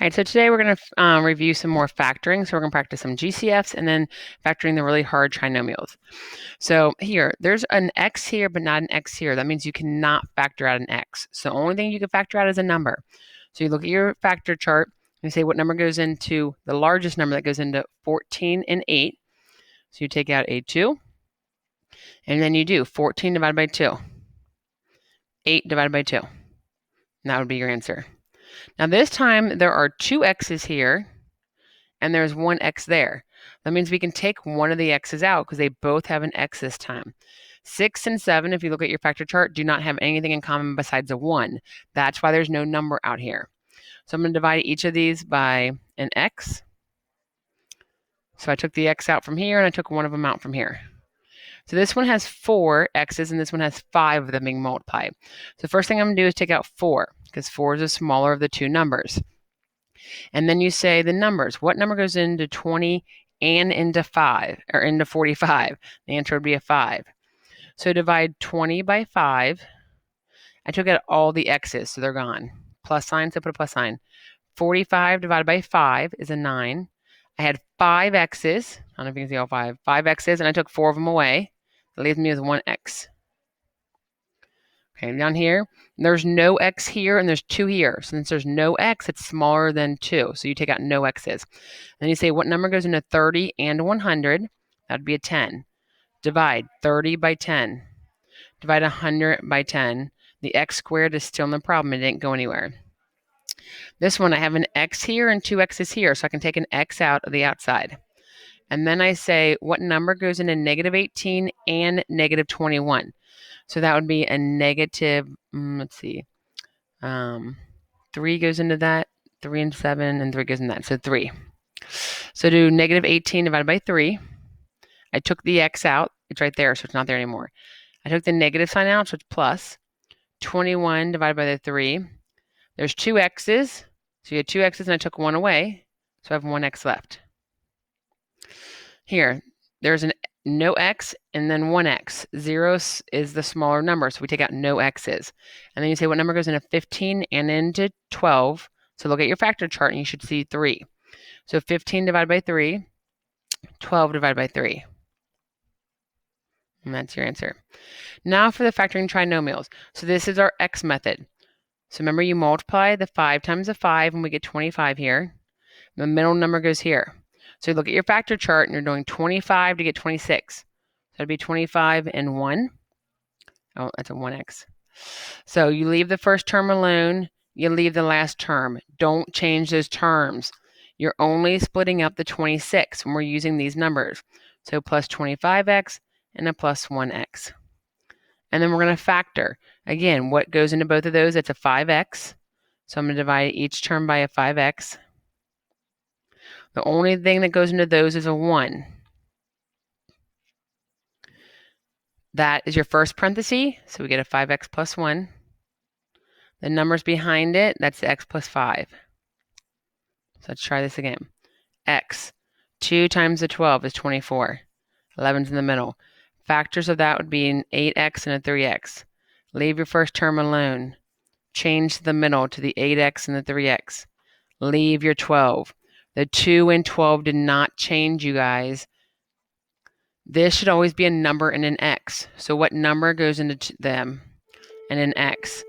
All right, so today we're going to review some more factoring. So we're going to practice some GCFs and then factoring the really hard trinomials. So here, there's an x here, but not an x here. That means you cannot factor out an x. So the only thing you can factor out is a number. So you look at your factor chart and you say what number goes into the largest number that goes into 14 and 8. So you take out a 2, and then you do 14 divided by 2, 8 divided by 2. And that would be your answer. Now this time there are two x's here, and there's one x there. That means we can take one of the x's out because they both have an x this time. 6 and 7, if you look at your factor chart, do not have anything in common besides a 1. That's why there's no number out here. So I'm going to divide each of these by an x. So I took the x out from here, and I took one of them out from here. So this one has 4 x's, and this one has 5 of them being multiplied. So the first thing I'm going to do is take out 4, because 4 is the smaller of the two numbers. And then you say the numbers. What number goes into 20 and into 5, or into 45? The answer would be a 5. So divide 20 by 5. I took out all the x's, so they're gone. Plus sign, so put a plus sign. 45 divided by 5 is a 9. I had 5 x's. I don't know if you can see all 5. 5 x's, and I took 4 of them away. That leaves me with 1 x. Okay, down here, there's no x here, and there's 2 here. Since there's no x, it's smaller than 2. So you take out no x's. Then you say, what number goes into 30 and 100? That would be a 10. Divide 30 by 10. Divide 100 by 10. The x squared is still in the problem. It didn't go anywhere. This one, I have an x here and 2 x's here, so I can take an x out of the outside. And then I say, what number goes into negative 18 and negative 21? So that would be a negative, let's see, 3 goes into that, 3 and 7, and 3 goes in that, so 3. So do negative 18 divided by 3. I took the x out. It's right there, so it's not there anymore. I took the negative sign out, so it's plus. 21 divided by the 3. There's 2 x's, so you had 2 x's, and I took 1 away, so I have 1 x left. Here, there's no x and then 1 x. 0 is the smaller number, so we take out no x's. And then you say what number goes into 15 and into 12. So look at your factor chart, and you should see 3. So 15 divided by 3, 12 divided by 3. And that's your answer. Now for the factoring trinomials. So this is our x method. So remember, you multiply the 5 times the 5, and we get 25 here. The middle number goes here. So you look at your factor chart, and you're doing 25 to get 26. So that'd be 25 and 1. Oh, that's a 1x. So you leave the first term alone. You leave the last term. Don't change those terms. You're only splitting up the 26 when we're using these numbers. So plus 25x and a plus 1x. And then we're going to factor. Again, what goes into both of those? It's a 5x. So I'm going to divide each term by a 5x. The only thing that goes into those is a 1. That is your first parenthesis, so we get a 5x plus 1. The numbers behind it, that's the x plus 5. So let's try this again. X, 2 times the 12 is 24. 11's in the middle. Factors of that would be an 8x and a 3x. Leave your first term alone. Change the middle to the 8x and the 3x. Leave your 12. The 2 and 12 did not change, you guys. This should always be a number and an x. So what number goes into them? And an x.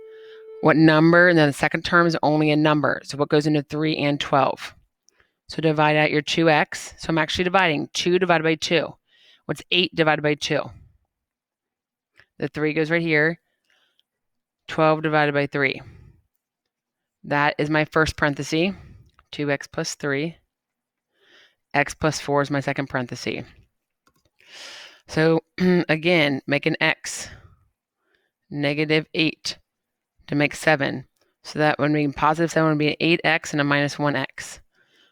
What number? And then the second term is only a number. So what goes into 3 and 12? So divide out your 2x. So I'm actually dividing 2 divided by 2. What's 8 divided by 2? The 3 goes right here. 12 divided by 3. That is my first parenthesis. 2x plus 3. X plus 4 is my second parenthesis. So again, make an x. Negative 8 to make 7. So that would be positive 7 would be an 8x and a minus 1x.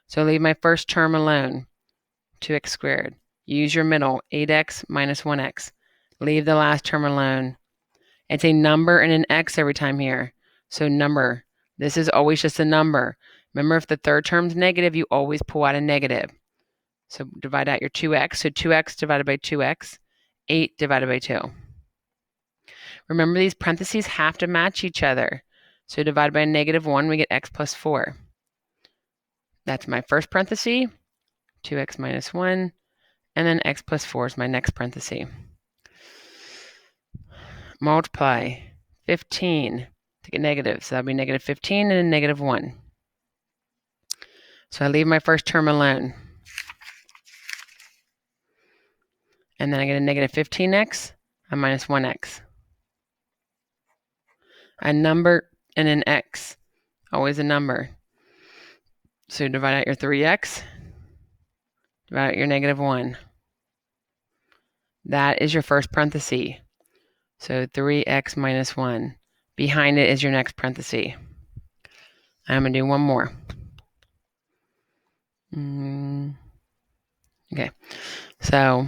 So leave my first term alone. 2x squared. Use your middle. 8x minus 1x. Leave the last term alone. It's a number and an x every time here. So number. This is always just a number. Remember, if the third term's negative, you always pull out a negative. So divide out your 2x. So 2x divided by 2x. 8 divided by 2. Remember, these parentheses have to match each other. So divided by a negative 1, we get x plus 4. That's my first parenthesis, 2x minus 1, and then x plus 4 is my next parenthesis. Multiply 15 to get negative, so that'll be negative 15 and negative 1. So I leave my first term alone. And then I get a negative 15x and minus 1x. A number and an x, always a number. So you divide out your 3x, divide out your negative 1. That is your first parenthesis. So 3x minus 1. Behind it is your next parenthesis. I'm going to do one more. Okay, so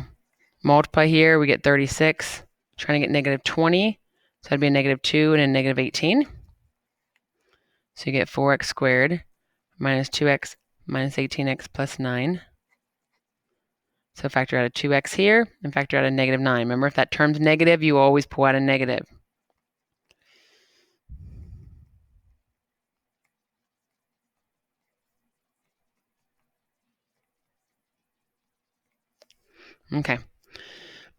multiply here, we get 36. Trying to get negative 20, so that'd be a negative 2 and a negative 18. So you get 4x squared minus 2x minus 18x plus 9. So factor out a 2x here and factor out a negative 9. Remember, if that term's negative, you always pull out a negative. Okay.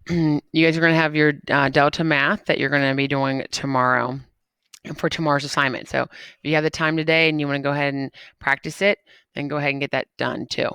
You guys are going to have your Delta Math that you're going to be doing tomorrow for tomorrow's assignment. So if you have the time today and you want to go ahead and practice it, then go ahead and get that done too.